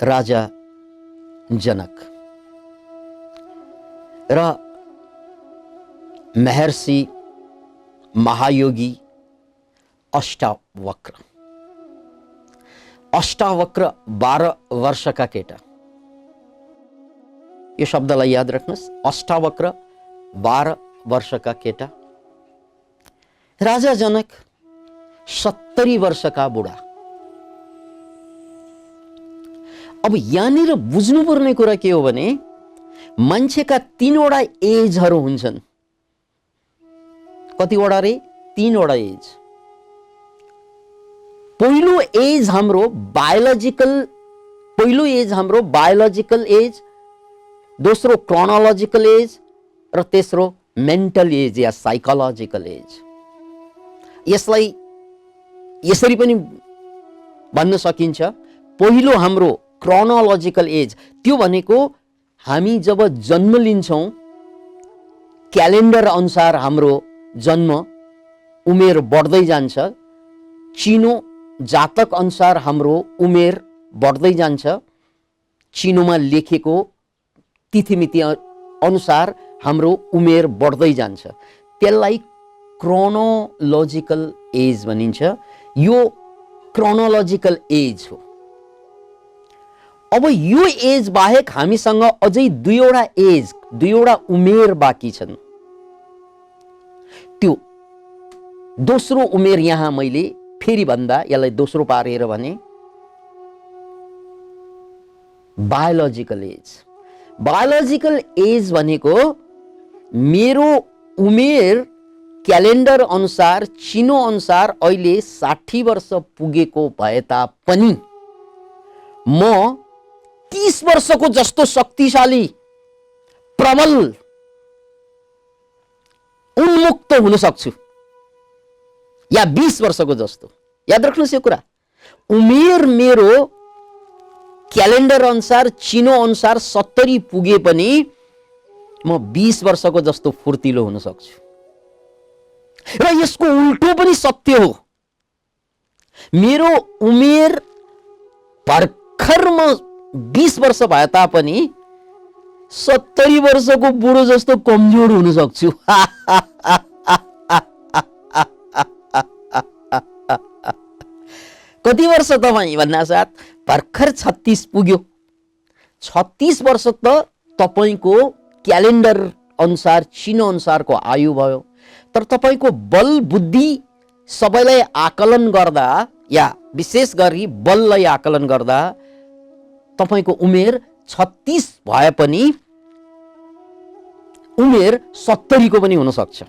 राजा जनक र महर्षि महायोगी अष्टावक्र। अष्टावक्र 12 वर्षका केटा। यो शब्दलाई याद राख्नुस्। अष्टावक्र 12 वर्षका केटा। राजा जनक 70 वर्षका बुढा। अब यहाँनिर बुझ्नुपर्ने कुरा के हो भने मान्छेका 3वटा एजहरू हुन्छन्। कतिवटा रे? 3वटा एज। पहिलो एज हाम्रो बायोलोजिकल एज, दोस्रो क्रोनोलोजिकल एज र तेस्रो मेन्टल एज या साइकोलोजिकल एज। यसलाई यसरी पनि भन्न सकिन्छ। पहिलो हाम्रो क्रोनोलोजिकल एज, त्यो भनेको हामी जब जन्म लिन्छौं क्यालेन्डर अनुसार हाम्रो जन्म उमेर बढ्दै जान्छ। चिनो जातक अनुसार हाम्रो उमेर बढ्दै जान्छ। चिनोमा लेखेको तिथिमिति अनुसार हाम्रो उमेर बढ्दै जान्छ। त्यसलाई क्रोनोलोजिकल एज भनिन्छ। यो क्रोनोलोजिकल एज हो। अब यो एज बाहेक हामीसँग अझै दुईवटा उमेर बाँकी छन्। त्यो दोस्रो उमेर यहाँ मैले फेरि भन्दा यसलाई दोस्रो पारेर भने बायोलोजिकल एज। बायोलोजिकल एज भनेको मेरो उमेर क्यालेन्डर अनुसार, चिनो अनुसार अहिले 60 वर्ष पुगेको भए तापनि म 30 वर्षको जस्तो शक्तिशाली, प्रबल, उन्मुक्त हुन सक्छु, या 20 वर्षको जस्तो। याद राख्नुहोस् यो कुरा। उमेर मेरो क्यालेन्डर अनुसार, चिनो अनुसार 70 पुगे पनि म 20 वर्षको जस्तो फुर्तिलो हुन सक्छु। र यसको उल्टो पनि सत्य हो। मेरो उमेर भर्खर म 20 वर्ष भए तापनि 70 वर्षको बुढो जस्तो कमजोर हुन सक्छु। कति वर्ष तपाईँ भन्ना साथ भर्खर 36 पुग्यो। 36 वर्ष त तपाईको क्यालेन्डर अनुसार, चिनो अनुसारको आयु भयो। तर तपाईको बल बुद्धि सबैलाई आकलन गर्दा, या विशेष गरी बललाई आकलन गर्दा तपाईको उमेर 36 भए पनि उमेर 70 को पनि हुन सक्छ।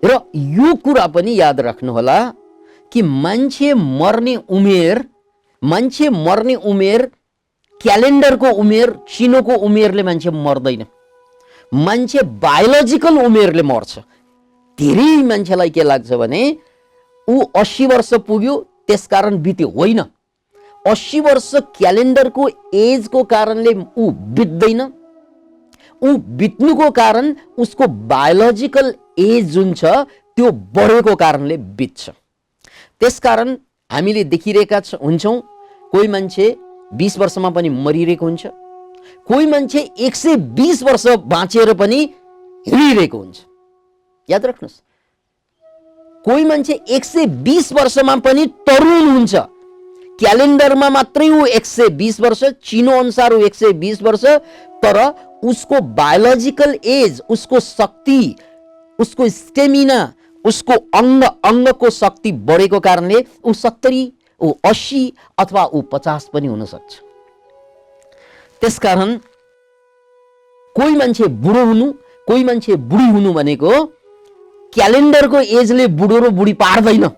र यो कुरा पनि याद राख्नुहोला कि मान्छे मर्ने उमेर क्यालेन्डरको उमेर, चिनोको उमेरले मान्छे मर्दैन। मान्छे बायोलोजिकल उमेरले मर्छ। धेरै मान्छेलाई के लाग्छ भने ऊ 80 वर्ष पुग्यो त्यसकारण बित्यो। होइन, 80 वर्ष क्यालेन्डरको एजको कारणले ऊ बित्दैन। ऊ बित्नुको कारण उसको बायोलोजिकल एज जुन छ त्यो बढेको कारणले बित्छ। त्यसकारण हामीले देखिरहेका हुन्छौं कोही मान्छे 20 वर्षमा पनि मरिरहेको हुन्छ, कोही मान्छे 120 वर्ष बाँचेर पनि हिँडिरहेको हुन्छ। याद राख्नुहोस्, कोही मान्छे 120 वर्षमा पनि तरुण हुन्छ। क्यालेन्डरमा मात्रै ऊ 120 वर्ष, चिनो अनुसार ऊ 120 वर्ष, तर उसको बायोलोजिकल एज, उसको शक्ति, उसको स्टेमिना, उसको अङ्गको शक्ति बढेको कारणले ऊ 70, ऊ 80 अथवा ऊ 50 पनि हुन सक्छ। त्यसकारण कोही मान्छे बुढो हुनु, कोही मान्छे बुढी हुनु भनेको क्यालेन्डरको एजले बुढो र बुढी पार्दैन।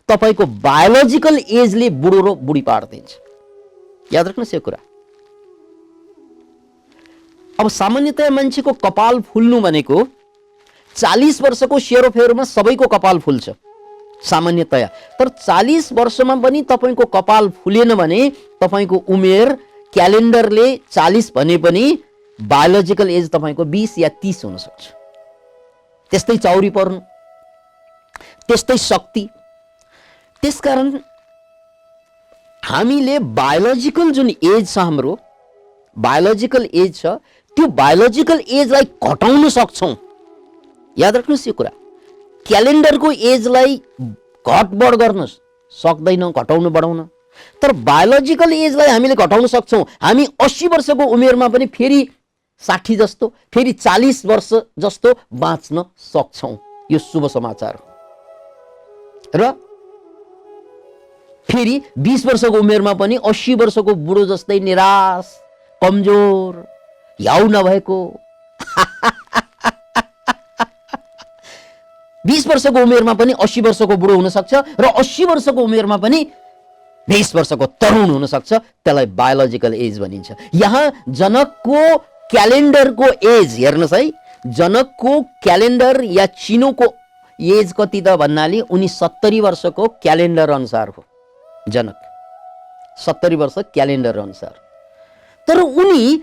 तपाईको बायोलोजिकल एजले बुढो र बुढी पार्दिन्छ। याद राख्नुहोस् यो कुरा। अब सामान्यतया मान्छेको कपाल फुल्नु भनेको 40 वर्षको सेरोफेरोमा सबैको कपाल फुल्छ सामान्यतया। तर 40 वर्षमा पनि तपाईको कपाल फुलेन भने तपाईको उमेर क्यालेन्डरले 40 भने पनि बायोलोजिकल एज तपाईको 20 या 30 हुन सक्छ। त्यस्तै चौरी पर्नु, त्यस्तै शक्ति। त्यसकारण हामीले बायोलोजिकल जुन एज छ, हाम्रो बायोलोजिकल एज छ, त्यो बायोलोजिकल एजलाई घटाउन सक्छौँ। याद राख्नुहोस् यो कुरा, क्यालेन्डरको एजलाई घटबढ गर्न सक्दैन, घटाउन बढाउन। तर बायोलोजिकल एजलाई हामीले घटाउन सक्छौँ। हामी 80 वर्षको उमेरमा पनि फेरि 60 जस्तो, फेरि 40 वर्ष जस्तो बाँच्न सक्छौँ। यो शुभ समाचार हो। र फेरि 20 वर्षको उमेरमा पनि 80 वर्षको बुढो जस्तै निराश, कमजोर, याउ नभएको 20 वर्षको उमेरमा पनि 80 वर्षको बुढो हुन सक्छ र 80 वर्षको उमेरमा पनि 20 वर्षको तरुण हुन सक्छ। त्यसलाई बायोलोजिकल एज भनिन्छ। यहाँ जनकको क्यालेन्डरको एज हेर्नुहोस् है, जनकको क्यालेन्डर या चिनोको एज कति त भन्नाले उनी 70 वर्षको क्यालेन्डर अनुसार हो। जनक 70 वर्ष क्यालेन्डर अनुसार। तर उनी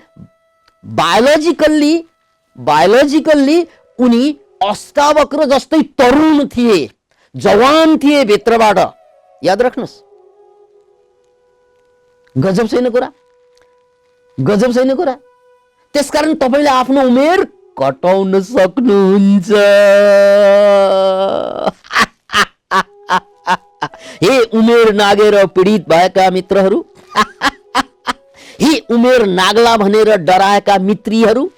बायोलोजिकल्ली उनी अष्टावक्र जस्तै तरुण थिए, जवान थिए भित्रबाट। याद राख्नुहोस्, गजब छैन कुरा, गजब छैन कुरा। त्यसकारण तपाईले आफ्नो उमेर घटाउन सक्नुहुन्छ। हे उमेर नागेर पीडित भएका मित्रहरू, हे उमेर नाग्ला भनेर डराएका मित्रीहरू,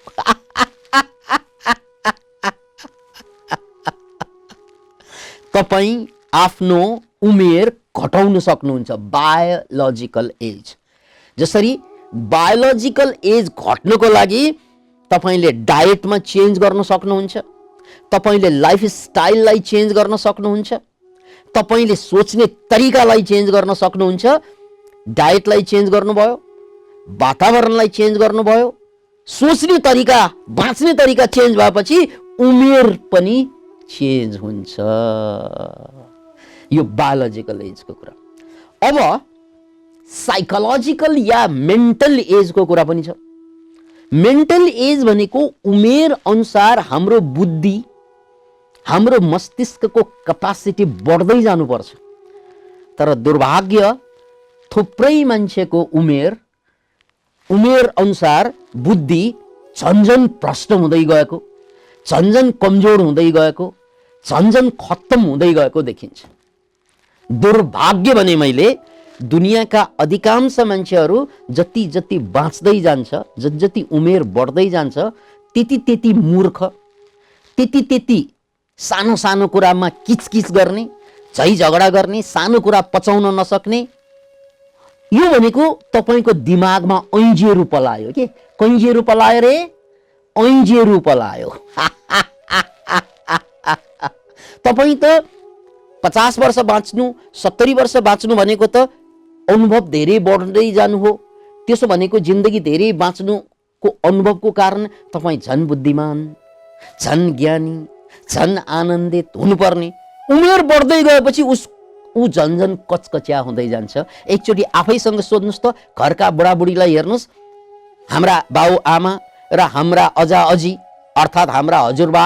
तपाईं आफ्नो उमेर घटाउन सक्नुहुन्छ। Biological age. जसरी बायोलोजिकल एज घट्नको लागि तपाईले डायटमा चेन्ज गर्न सक्नुहुन्छ, तपाईले लाइफस्टाइललाई चेन्ज गर्न सक्नुहुन्छ, तपाईले सोच्ने तरिकालाई चेन्ज गर्न सक्नुहुन्छ। डायटलाई चेन्ज गर्नुभयो, वातावरणलाई चेन्ज गर्नुभयो, सोच्ने तरिका, बाँच्ने तरिका चेन्ज भएपछि उमेर पनि चेन्ज हुन्छ। यो बायोलोजिकल एजको कुरा। अब साइकोलोजिकल या मेन्टल एजको कुरा पनि छ। मेन्टल एज भनेको उमेर अनुसार हाम्रो बुद्धि, हाम्रो मस्तिष्कको क्यापासिटी बढ्दै जानुपर्छ। तर दुर्भाग्य, थुप्रै मान्छेको उमेर अनुसार बुद्धि झन्झन भ्रष्ट हुँदै गएको, झन्झन कमजोर हुँदै गएको, झन्झन खत्तम हुँदै गएको देखिन्छ। दुर्भाग्य भने मैले दुनियाँका अधिकांश मान्छेहरू जति जति बाँच्दै जान्छ, जति जति उमेर बढ्दै जान्छ, त्यति त्यति मूर्ख, त्यति त्यति सानो सानो कुरामा किचकिच गर्ने, झै झगडा गर्ने, सानो कुरा पचाउन नसक्ने। यो भनेको तपाईको दिमागमा ऐँजेरो पलायो के? कैँजेरो पलायो रे, ऐँजेरो पलायो। तपाईँ त 50 वर्ष बाँच्नु, 70 वर्ष बाँच्नु भनेको त अनुभव धेरै बढ्दै जानु हो। त्यसो भनेको जिन्दगी धेरै बाँच्नुको अनुभवको कारण तपाईँ झन् बुद्धिमान, झन् ज्ञानी, झन् आनन्दित हुनुपर्ने। उमेर बढ्दै गएपछि ऊ झन्झन कचकच्या हुँदै जान्छ। एकचोटि आफैसँग सोध्नुहोस् त, घरका बुढाबुढीलाई हेर्नुहोस्, हाम्रा बाउ आमा र हाम्रा अजा अजी अर्थात् हाम्रा हजुरबा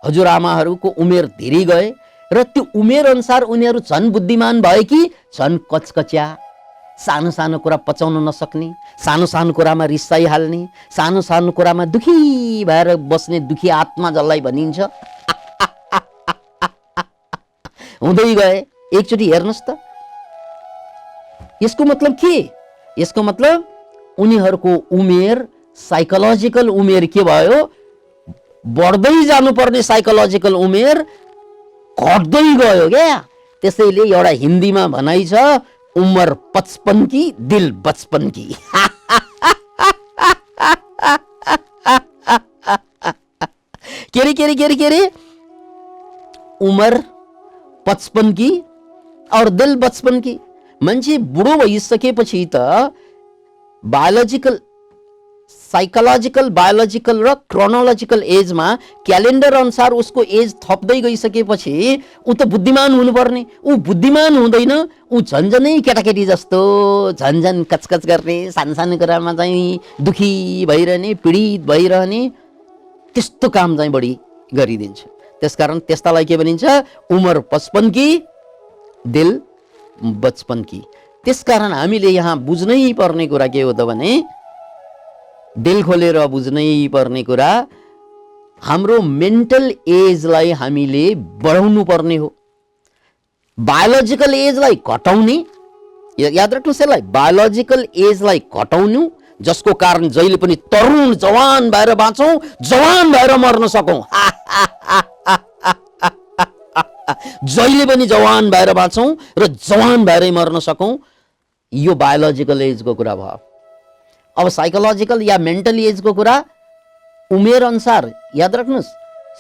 हजुरआमाहरूको उमेर धेरै गए र त्यो उमेर अनुसार उनीहरू झन् बुद्धिमान भए कि झन् कचकच्या, सानो सानो कुरा पचाउन नसक्ने, सानो सानो कुरामा रिसाइहाल्ने, सानो सानो कुरामा दुखी भएर बस्ने दुखी आत्मा जसलाई भनिन्छ हुँदै गए। एकचोटि हेर्नुहोस् त, यसको मतलब के? यसको मतलब उनीहरूको उमेर, साइकोलोजिकल उमेर के भयो? बढ्दै जानुपर्ने साइकोलोजिकल उमेर घट्दै गयो क्या। त्यसैले एउटा हिन्दीमा भनाइ छ, उमर 55 की दिल बचपन की। के रे उमर 55 की और दिल बचपन की। मान्छे बुढो भइसकेपछि त बायोलोजिकल, साइकोलोजिकल, बायोलोजिकल र क्रोनोलोजिकल एजमा क्यालेन्डर अनुसार उसको एज थप्दै गइसकेपछि ऊ त बुद्धिमान हुनुपर्ने, ऊ बुद्धिमान हुँदैन। ऊ झन्झनै केटाकेटी जस्तो झन्झन कचकच गर्ने, सानो सानो कुरामा चाहिँ दुखी भइरहने, पीडित भइरहने, त्यस्तो काम चाहिँ बढी गरिदिन्छ। त्यसकारण त्यस्तालाई के भनिन्छ? उमर 55 की दिल बचपन की। त्यसकारण हामीले यहाँ बुझ्नै पर्ने कुरा के हो त भने, दिल खोलेर बुझ्नै पर्ने कुरा, हाम्रो मेन्टल एजलाई हामीले बढाउनु पर्ने हो। बायोलोजिकल एजलाई घटाउने, याद राख्नुहोस् यसलाई, बायोलोजिकल एजलाई घटाउनु, जसको कारण जहिले पनि तरुण जवान भएर बाँचौँ, जवान भएर मर्न सकौँ। जहिले पनि जवान भएर बाँचौँ र जवान भएरै मर्न सकौँ, यो बायोलोजिकल एजको कुरा भयो। अब साइकोलोजिकल या मेन्टल एजको कुरा उमेर अनुसार याद राख्नुहोस्,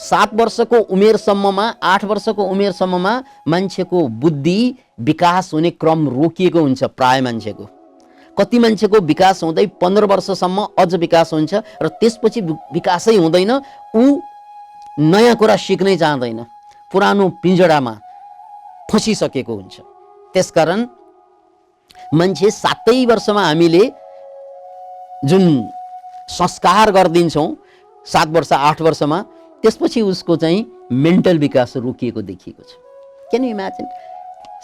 7 वर्षको उमेरसम्ममा, 8 वर्षको उमेरसम्ममा मान्छेको बुद्धि विकास हुने क्रम रोकिएको हुन्छ। प्राय मान्छेको, कति मान्छेको विकास हुँदै 15 वर्षसम्म अझ विकास हुन्छ र त्यसपछि विकासै हुँदैन। ऊ नयाँ कुरा सिक्नै चाहँदैन, पुरानो पिंजडामा फसिसकेको हुन्छ। त्यसकारण मान्छे 7 वर्षमा हामीले जुन संस्कार गरिदिन्छौँ, 7 वर्ष 8 वर्षमा, त्यसपछि उसको चाहिँ मेन्टल विकास रोकिएको देखिएको छ। Can you imagine?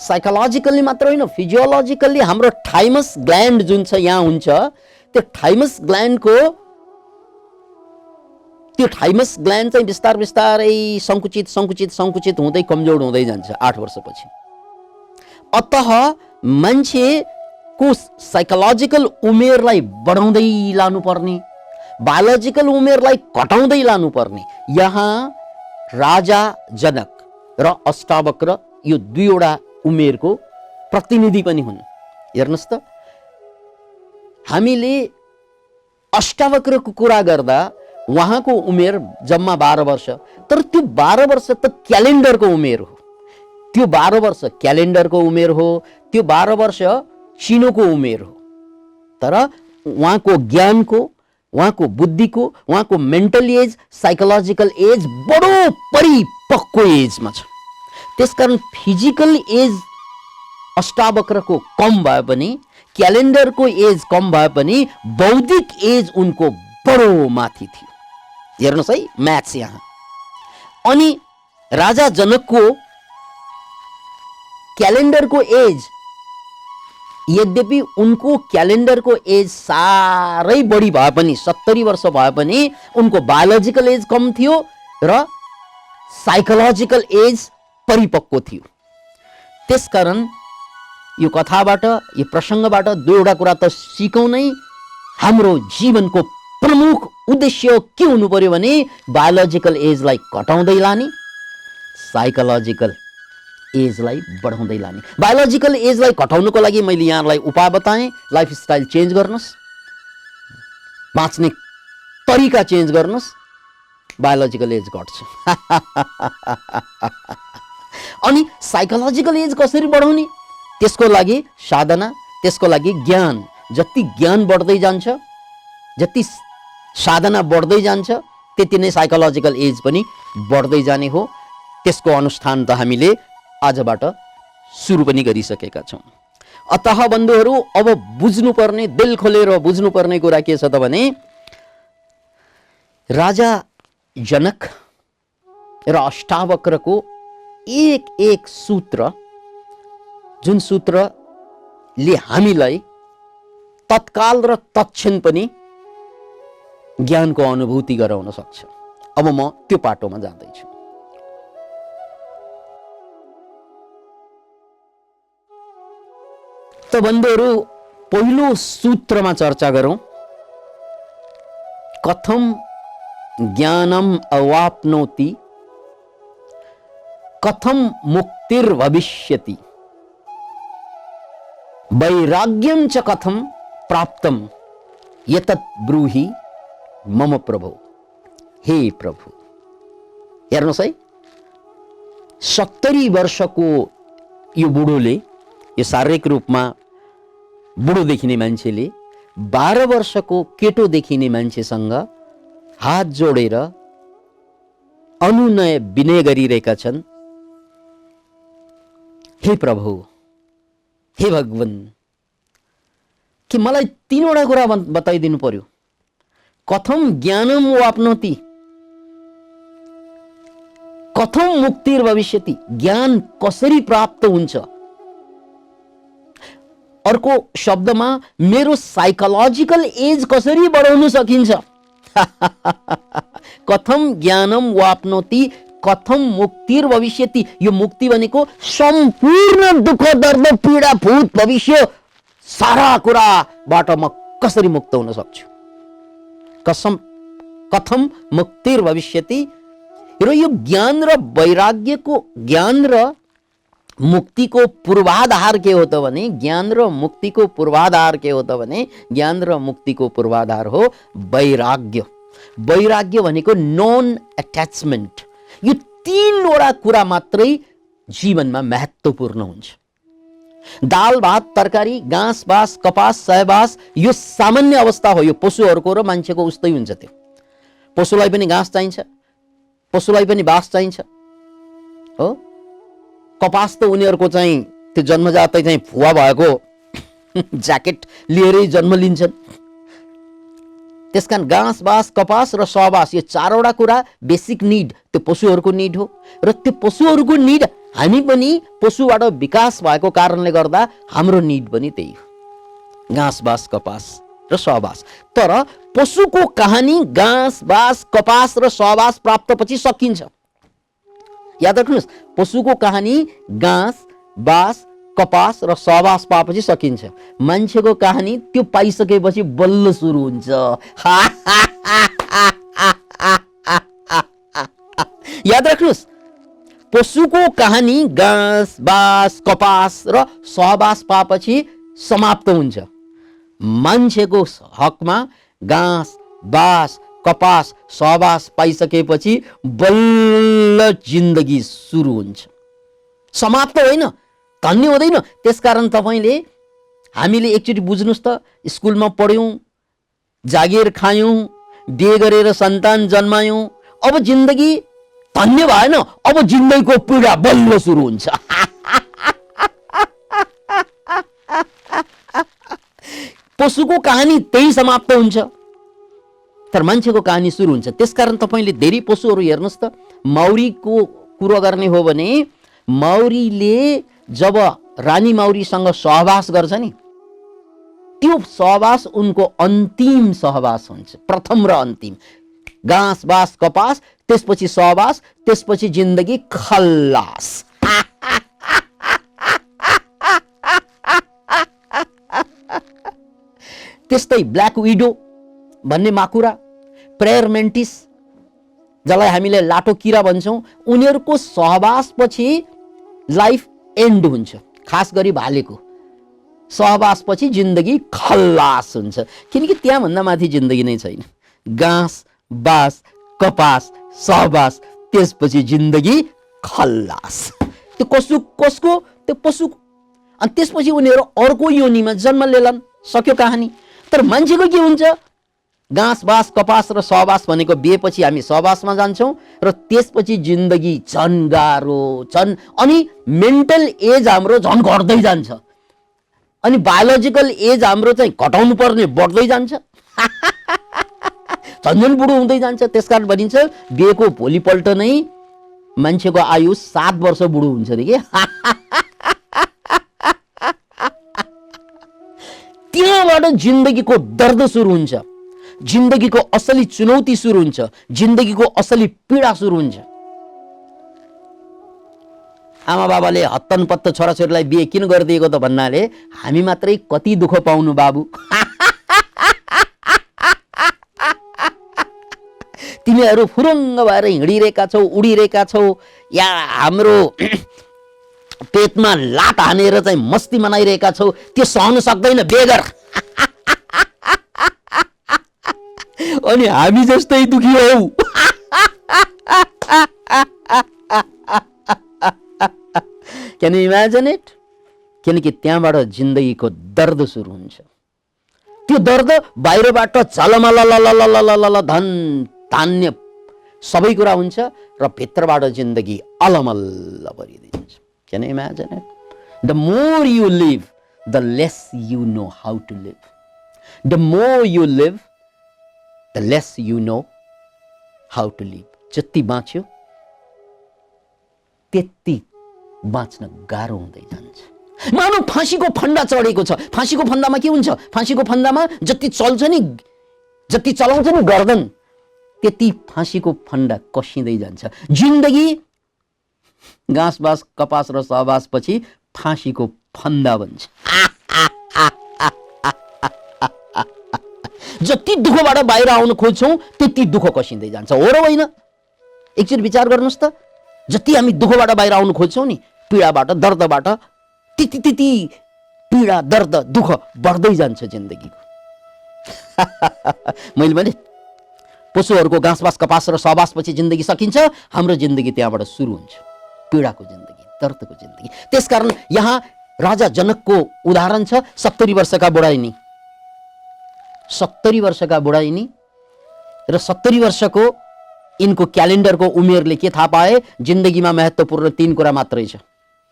साइकोलोजिकल्ली मात्र होइन, फिजियोलोजिकल्ली हाम्रो थाइमस ग्ल्यान्ड जुन छ यहाँ हुन्छ, त्यो थाइमस ग्ल्यान्ड चाहिँ बिस्तार बिस्तारै सङ्कुचित हुँदै कमजोर हुँदै जान्छ 8 वर्षपछि। अतः मान्छेको साइकोलोजिकल उमेरलाई बढाउँदै लानुपर्ने, बायोलोजिकल उमेरलाई घटाउँदै लानुपर्ने। यहाँ राजा जनक र अष्टावक्र यो दुईवटा उमेरको प्रतिनिधि पनि हुन्। हेर्नुहोस् त, हामीले अष्टावक्रको कुरा गर्दा उहाँको उमेर जम्मा 12 वर्ष, तर त्यो 12 वर्ष त क्यालेन्डरको उमेर हो। त्यो 12 वर्ष क्यालेन्डरको उमेर हो, त्यो 12 वर्ष चिनोको उमेर हो। तर उहाँको ज्ञानको, उहाँको बुद्धिको, उहाँको मेन्टल एज, साइकोलोजिकल एज बडो परिपक्व एजमा छ। त्यसकारण फिजिकल एज अष्टावक्रको कम भए पनि, क्यालेन्डरको एज कम भए पनि, बौद्धिक एज उनको बडो माथि थियो। हेर्नुहोस् है म्याथ्स यहाँ। अनि राजा जनकको क्यालेन्डरको एज, यद्यपि उनको क्यालेन्डरको एज साह्रै बढी भए पनि, 70 वर्ष भए पनि, उनको बायोलोजिकल एज कम थियो र साइकोलोजिकल एज परिपक्व थियो। त्यसकारण यो कथाबाट, यो प्रसङ्गबाट दुईवटा कुरा त सिकौँ नै। हाम्रो जीवनको प्रमुख उद्देश्य के हुनु पर्यो भने, बायोलोजिकल एजलाई घटाउँदै लाने, साइकोलोजिकल एजलाई बढाउँदै लाने। बायोलोजिकल एजलाई घटाउनको लागि मैले यहाँलाई उपाय बताएँ। लाइफस्टाइल चेन्ज गर्नुहोस्, बाँच्ने तरिका चेन्ज गर्नुहोस्, बायोलोजिकल एज घट्छ। अनि साइकोलोजिकल एज कसरी बढाउने? त्यसको लागि साधना, त्यसको लागि ज्ञान। जति ज्ञान बढ्दै जान्छ, जति साधना बढ्दै जान्छ, त्यति नै साइकोलोजिकल एज पनि बढ्दै जाने हो। त्यसको अनुष्ठान त हामीले आजबाट सुरु पनि गरिसकेका छौँ। अतः बन्धुहरू, अब बुझ्नुपर्ने, दिल खोलेर बुझ्नुपर्ने कुरा के छ त भने, राजा जनक र अष्टावक्रको एक एक सूत्र, जुन सूत्रले हामीलाई तत्काल र तत्क्षण पनि ज्ञानको अनुभूति गराउन सक्छ। अब म त्यो पाटोमा जाँदैछु। त बन्धुहरू, पहिलो सूत्रमा चर्चा गरौँ। कथम ज्ञानम अवाप्नोति, कथम मुक्तिर्भविष्यति, वैराग्यं च कथम प्राप्तम, यतत् ब्रूहि मम प्रभु। हे प्रभु। हेर्नुहोस् है, 70 वर्षको यो बुढोले, यो शारीरिक रूपमा बुढो देखिने मान्छेले 12 वर्षको केटो देखिने मान्छेसँग हात जोडेर अनुनय विनय गरिरहेका छन्। हे प्रभु, हे भगवान, कि मलाई 3वटा कुरा बताइदिनु पर्यो। कथम ज्ञानम वाप्नोति, कथम मुक्तिर्भविष्यति, ज्ञान कसरी प्राप्त हुन्छ, अर्को शब्दमा मेरो साइकोलोजिकल एज कसरी बढाउन सकिन्छ? कथम ज्ञानम वाप्नोति कथम मुक्तिर भविष्यति। यो मुक्ति भनेको सम्पूर्ण दुःख दर्द पीडा भूत भविष्य सारा कुराबाट म कसरी मुक्त हुन सक्छु? कथम मुक्तिर भविष्यति। र यो ज्ञान र वैराग्यको, ज्ञान र मुक्तिको पूर्वाधार के हो त भने, ज्ञान र मुक्तिको पूर्वाधार के हो त भने, ज्ञान र मुक्तिको पूर्वाधार हो वैराग्य। वैराग्य भनेको नन एट्याचमेन्ट। यो तीनवटा कुरा मात्रै जीवनमा महत्त्वपूर्ण हुन्छ। दाल भात तरकारी घाँस बाँस कपास सयबास यो सामान्य अवस्था हो। यो पशुहरूको र मान्छेको उस्तै हुन्छ। त्यो पशुलाई पनि घाँस चाहिन्छ, पशुलाई पनि बाँस चाहिन्छ हो। कपास त उनीहरूको चाहिँ त्यो जन्मजातै चाहिँ फुवा भएको ज्याकेट लिएरै जन्म लिन्छन्। त्यसकारण घाँस बाँस कपास र सहबास यो चारवटा कुरा बेसिक निड, त्यो पशुहरूको निड हो। र त्यो पशुहरूको निड हामी पनि पशुबाट विकास भएको कारणले गर्दा हाम्रो निड पनि त्यही हो, घाँस बाँस कपास र सहबास। तर पशुको कहानी घाँस बाँस कपास र सहबास प्राप्तपछि सकिन्छ। याद राख्नुहोस्, पशुको कहानी घाँस बाँस कपास र सहबास पाएपछि सकिन्छ। मान्छेको कहानी त्यो पाइसकेपछि बल्ल सुरु हुन्छ। याद राख्नुहोस्, पशुको कहानी घाँस बाँस कपास र सहबास पाएपछि समाप्त हुन्छ। मान्छेको हकमा घाँस बाँस कपास सहबास पाइसकेपछि बल्ल जिन्दगी सुरु हुन्छ, समाप्त होइन, धन्य हुँदैन। त्यसकारण तपाईँले, हामीले एकचोटि बुझ्नुहोस् त, स्कुलमा पढ्यौँ, जागिर खायौँ, बिहे गरेर सन्तान जन्मायौँ, अब जिन्दगी धन्य भएन, अब जिन्दगीको पीडा बल्ल सुरु हुन्छ। पशुको कहानी त्यही समाप्त हुन्छ, तर मान्छेको कहानी सुरु हुन्छ। त्यसकारण तपाईँले धेरै पशुहरू हेर्नुहोस् त, माउरीको कुरो गर्ने हो भने माउरीले जब रानी माउरीसँग सहवास गर्छ नि, त्यो सहवास उनको अन्तिम सहवास हुन्छ, प्रथम र अन्तिम। घाँस बाँस कपास, त्यसपछि सहवास, त्यसपछि जिन्दगी खल्लास। त्यस्तै ब्ल्याक विडो भन्ने माकुरा, प्रेयर मेन्टिस जसलाई हामीले लाटो किरा भन्छौँ, उनीहरूको सहवासपछि लाइफ एन्ड हुन्छ। खास गरी भालेको सहवासपछि जिन्दगी खल्लास हुन्छ, किनकि त्यहाँभन्दा माथि जिन्दगी नै छैन। घाँस बाँस कपास सहवास, त्यसपछि जिन्दगी खल्लास। त्यो कसको? त्यो पशुको। अनि त्यसपछि उनीहरू अर्को योनिमा जन्म लिएलान्, सक्यो कहानी। तर मान्छेको के हुन्छ? घाँस बाँस कपास र सहवास भनेको बिहेपछि हामी सहवासमा जान्छौँ र त्यसपछि जिन्दगी झन् गाह्रो, झन्, अनि मेन्टल एज हाम्रो झन् घट्दै जान्छ, अनि बायोलोजिकल एज हाम्रो चाहिँ घटाउनु पर्ने बढ्दै जान्छ, झन्झन बुढो हुँदै जान्छ। त्यसकारण भनिन्छ बिहेको भोलिपल्ट नै मान्छेको आयु 7 वर्ष बुढो हुन्छ अरे के। त्यहाँबाट जिन्दगीको दर्द सुरु हुन्छ, जिन्दगीको असली चुनौती सुरु हुन्छ, जिन्दगीको असली पीडा सुरु हुन्छ। आमा बाबाले हत्तनपत्त छोराछोरीलाई बिहे किन गरिदिएको त भन्नाले हामी मात्रै कति दुःख पाउनु बाबु, तिमीहरू फुरुङ्ग भएर हिँडिरहेका छौ, उडिरहेका छौ, या हाम्रो पेटमा लात हानेर चाहिँ मस्ती मनाइरहेका छौ, त्यो सहन सक्दैन बेगर। अनि हामी जस्तै दुखी हौ। Can you imagine it? किनकि त्यहाँबाट जिन्दगीको दर्द सुरु हुन्छ। त्यो दर्द बाहिरबाट झलमल धन धान्य सबै कुरा हुन्छ र भित्रबाट जिन्दगी अलमल्ल भरिदिन्छ। Can you imagine it? The more you live the less you know how to live, the more you live the less you know how to live. जति बाँच्यो त्यति बाँच्न गाह्रो हुँदै जान्छ। मानव फाँसीको फन्दा चढेको छ। फाँसीको फन्दामा के हुन्छ? फाँसीको फन्दामा जति चल्छ नि, जति चलाउँछ नि गर्दन, त्यति फाँसीको फन्दा कसिँदै जान्छ। जिन्दगी घाँस बाँस कपास र सहवास पछि फाँसीको फन्दा बन्छ। जति दुःखबाट बाहिर आउन खोज्छौँ त्यति दुःख कसिँदै जान्छ, हो र होइन? एकचोटि विचार गर्नुहोस् त, जति हामी दुःखबाट बाहिर आउन खोज्छौँ नि, पीडाबाट, दर्दबाट, त्यति त्यति पीडा, दर्द, दुःख बढ्दै जान्छ जिन्दगीको। मैले भने पशुहरूको घाँसबास कपास र सहवास पछि जिन्दगी सकिन्छ, हाम्रो जिन्दगी त्यहाँबाट सुरु हुन्छ, पीडाको जिन्दगी, दर्दको जिन्दगी। त्यसकारण यहाँ राजा जनकको उदाहरण छ। 70 वर्षका बुढाइनी, 70 वर्षका बुढाइनी र 70 वर्षको यिनको क्यालेन्डरको उमेरले के थाहा पाए? जिन्दगीमा महत्त्वपूर्ण 3 कुरा मात्रै छ।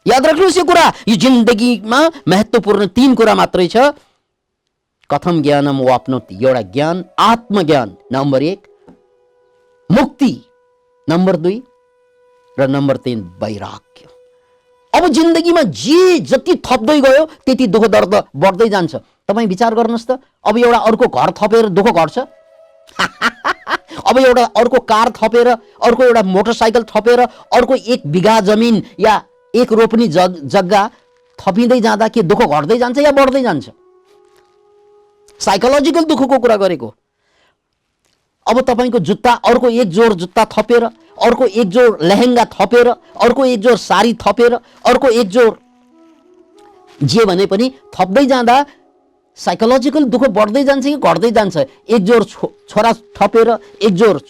याद राख्नुहोस् यो कुरा, यो जिन्दगीमा महत्त्वपूर्ण 3 कुरा मात्रै छ। कथम ज्ञानम वाप्नोति, एउटा ज्ञान, आत्मज्ञान नम्बर 1, मुक्ति नम्बर 2 र नम्बर 3 वैराग्य। अब जिन्दगीमा जे जति थप्दै गयो त्यति दुःख दर्द बढ्दै जान्छ। तपाईँ विचार गर्नुहोस् त, अब एउटा अर्को घर थपेर दुःख घट्छ? अब एउटा अर्को कार थपेर, अर्को एउटा मोटरसाइकल थपेर, अर्को 1 बिघा जमिन या 1 रोपनी जग्गा थपिँदै जाँदा के दुःख घट्दै जान्छ या बढ्दै जान्छ? साइकोलोजिकल दुःखको कुरा गरेको। अब तपाईँको जुत्ता, अर्को 1 जोड जुत्ता थपेर, अर्को 1 जोड लेहेङ्गा थपेर, अर्को 1 जोड साडी थपेर, अर्को 1 जोड जे भने पनि थप्दै जाँदा साइकोलोजिकल दुःख बढ्दै जान्छ कि घट्दै जान्छ? 1 जोड छोरा थपेर, 1 जोड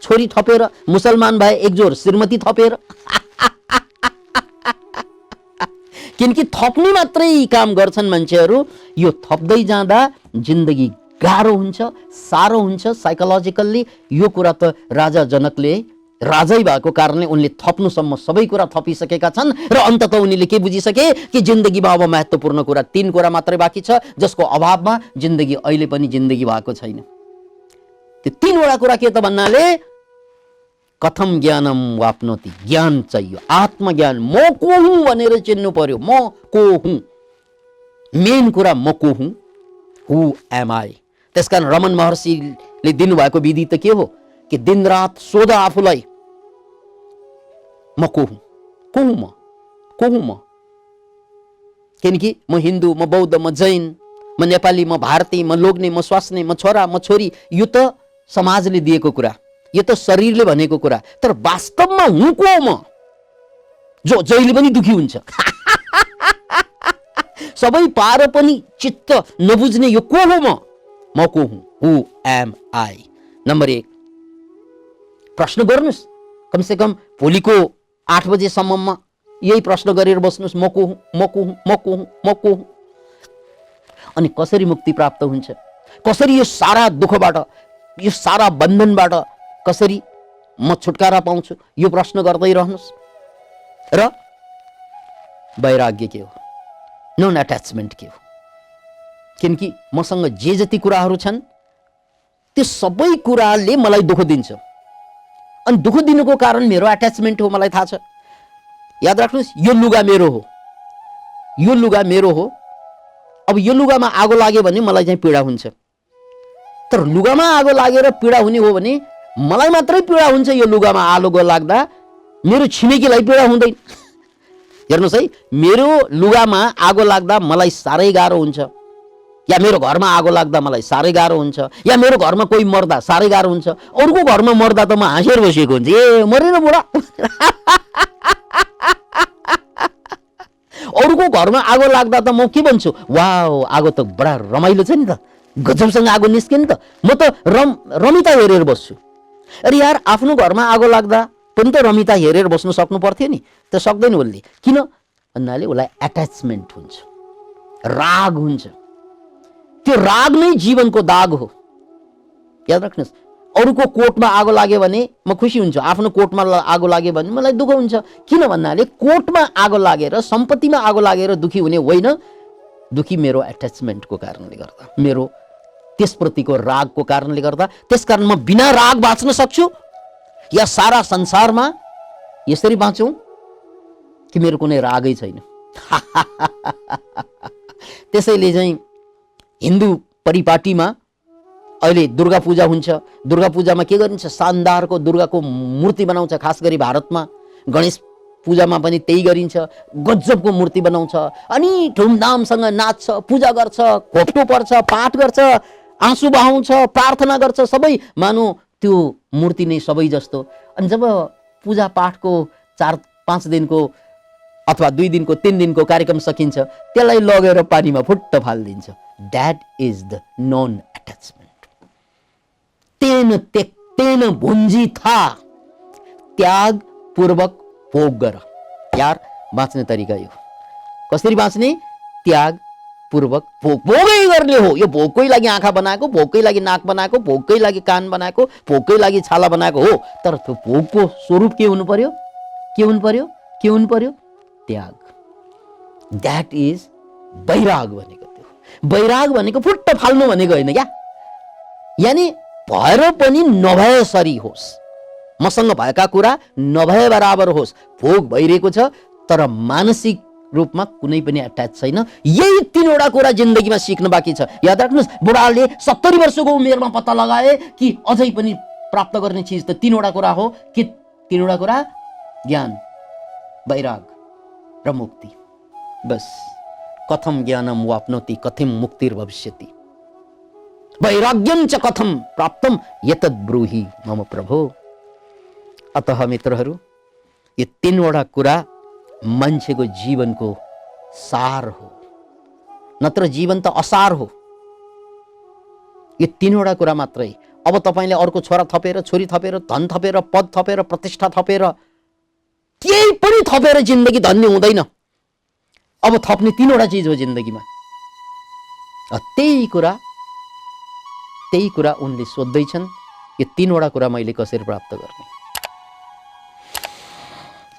छोरी थपेर, मुसलमान भए 1 जोड श्रीमती थपेर। किनकि थप्ने मात्रै काम गर्छन् मान्छेहरू। यो थप्दै जाँदा जिन्दगी गाह्रो हुन्छ, साह्रो हुन्छ साइकोलोजिकल्ली। यो कुरा त राजा जनकले राजै भएको कारणले उनले थप्नुसम्म सबै कुरा थपिसकेका छन् र अन्ततः उनीले के बुझिसके कि जिन्दगीमा अब महत्त्वपूर्ण कुरा 3 कुरा मात्रै बाँकी छ, जसको अभावमा जिन्दगी अहिले पनि जिन्दगी भएको छैन। त्यो 3 वटा कुरा के त भन्नाले कथम ज्ञानम वाप्नोति, ज्ञान चाहियो, आत्मज्ञान। म को हुँ भनेर चिन्नु पर्यो। म को हुँ, मेन कुरा म को हुँ, हु एम आई। त्यसकारण रमन महर्षिले दिनुभएको विधि त के हो कि दिनरात सोध आफूलाई, म को हुँ, को हुँ म, को हुँ म। किनकि म हिन्दू, म बौद्ध, म जैन, म नेपाली, म भारतीय, म लोग्ने, म स्वास्ने, म छोरा, म छोरी, यो त समाजले दिएको कुरा, यो त शरीरले भनेको कुरा। तर वास्तवमा हुँ को म, जो जहिले पनि दुखी हुन्छ। सबै पार पनि चित्त नबुझ्ने यो को हो म को हुँ, हु एम आई। नम्बर 1 प्रश्न गर्नुहोस्, कमसे कम भोलिको 8 बजेसम्ममा यही प्रश्न गरेर बस्नुहोस्, म को हुँ, म को हुँ, म को हुँ, म को हुँ। अनि कसरी मुक्ति प्राप्त हुन्छ, कसरी यो सारा दुःखबाट, यो सारा बन्धनबाट कसरी म छुटकारा पाउँछु, यो प्रश्न गर्दै रहनुहोस्। र वैराग्य के हो, नन एट्याचमेन्ट के हो। किनकि मसँग जे जति कुराहरू छन् त्यो सबै कुराले मलाई दुःख दिन्छ, अनि दुःख दिनुको कारण मेरो एट्याचमेन्ट हो, मलाई थाहा छ। याद राख्नुहोस्, यो लुगा मेरो हो, यो लुगा मेरो हो। अब यो लुगामा आगो लाग्यो भने मलाई चाहिँ पीडा हुन्छ, तर लुगामा आगो लागेर पीडा हुने हो भने मलाई मात्रै पीडा हुन्छ। यो लुगामा आगो लाग्दा मेरो छिमेकीलाई पीडा हुँदैन। हेर्नुहोस् है, मेरो लुगामा आगो लाग्दा मलाई साह्रै गाह्रो हुन्छ, या मेरो घरमा आगो लाग्दा मलाई साह्रै गाह्रो हुन्छ, या मेरो घरमा कोही मर्दा साह्रै गाह्रो हुन्छ। अरूको घरमा मर्दा त म हाँसेर बसेको हुन्छ, ए मरेन बुढा। अरूको घरमा आगो लाग्दा त म के भन्छु, वाउ आगो त बडा रमाइलो छ नि त, गजबसँग आगो निस्क्यो नि त, म त रमिता हेरेर बस्छु। अरे यार, आफ्नो घरमा आगो लाग्दा पनि त रमिता हेरेर बस्नु सक्नु पर्थ्यो नि, त सक्दैन उसले। किन भन्नाले उसलाई एट्याचमेन्ट हुन्छ, राग हुन्छ। त्यो राग नै जीवनको दाग हो। याद राख्नुहोस्, अरूको कोटमा आगो लाग्यो भने म खुसी हुन्छु, आफ्नो कोटमा आगो लाग्यो भने मलाई दुःख हुन्छ। किन भन्नाले कोटमा आगो लागेर, सम्पत्तिमा आगो लागेर दुखी हुने होइन, दुखी मेरो एट्याचमेन्टको कारणले गर्दा, मेरो त्यसप्रतिको रागको कारणले गर्दा। त्यसकारण म बिना राग बाँच्न सक्छु, या सारा संसारमा यसरी बाँचौँ कि मेरो कुनै रागै छैन। त्यसैले चाहिँ हिन्दू परिपाटीमा अहिले दुर्गा पूजा हुन्छ। दुर्गा पूजामा के गरिन्छ? शानदारको दुर्गाको मूर्ति बनाउँछ। खास गरी भारतमा गणेश पूजामा पनि त्यही गरिन्छ, गजबको मूर्ति बनाउँछ अनि धुमधामसँग नाच्छ, पूजा गर्छ, घोप्टो पर्छ, पाठ गर्छ, आँसु बहाउँछ, प्रार्थना गर्छ, सबै मानौ त्यो मूर्ति नै सबै जस्तो। अनि जब पूजा पाठको 4-5 दिनको अथवा 2 दिनको 3 दिनको कार्यक्रम सकिन्छ, त्यसलाई लगेर पानीमा फुट्ट फालिदिन्छ। That is the non attachment. तेन त्यक्तेन भुञ्जी था, त्याग पूर्वक भोग गर। यार बाँच्ने तरिका यो। कसरी बाँच्ने? त्याग पूर्वक भोग। भोगै गर्ने हो। यो भोगकै लागि आँखा बनाएको, भोगकै लागि नाक बनाएको, भोगकै लागि कान बनाएको, भोगकै लागि छाला बनाएको हो। तर त्यो भोगको स्वरूप के हुनु पर्यो? के हुनु पर्यो? के हुनु पर्यो? त्याग। द्याट इज वैराग भनेको। त्यो वैराग भनेको फुट्ट फाल्नु भनेको होइन क्या। यानी भएर पनि नभएसरी होस्, मसँग भएका कुरा नभए बराबर होस्। भोग भइरहेको छ तर मानसिक रूपमा कुनै पनि अट्याच छैन। यही 3वटा कुरा जिन्दगीमा सिक्न बाँकी छ। याद राख्नुहोस्, बुढाले 70 वर्षको उमेरमा पत्ता लगाए कि अझै पनि प्राप्त गर्ने चिज त 3वटा कुरा हो। के 3वटा कुरा? ज्ञान, वैराग र मुक्ति। बस। कथम ज्ञानम वाप्नोति कथम मुक्तिर्भविष्यति, वैराग्यम च कथम प्राप्तम एतद् ब्रूहि मम प्रभो। अतः मित्रहरू, यो 3वटा कुरा मान्छेको जीवनको सार हो, नत्र जीवन त असार हो। यो 3वटा कुरा मात्रै। अब तपाईले अर्को छोरा थपेर, छोरी थपेर, धन थपेर, पद थपेर, प्रतिष्ठा थपेर, केही पनि थपेर जिन्दगी धन्य हुँदैन। अब थप्ने 3वटा चिज हो जिन्दगीमा। त्यही कुरा उनले सोध्दैछन्, यो 3वटा कुरा मैले कसरी प्राप्त गर्ने?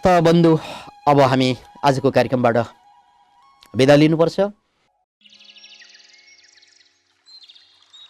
त बन्धु, अब हामी आजको कार्यक्रमबाट बिदा लिनुपर्छ।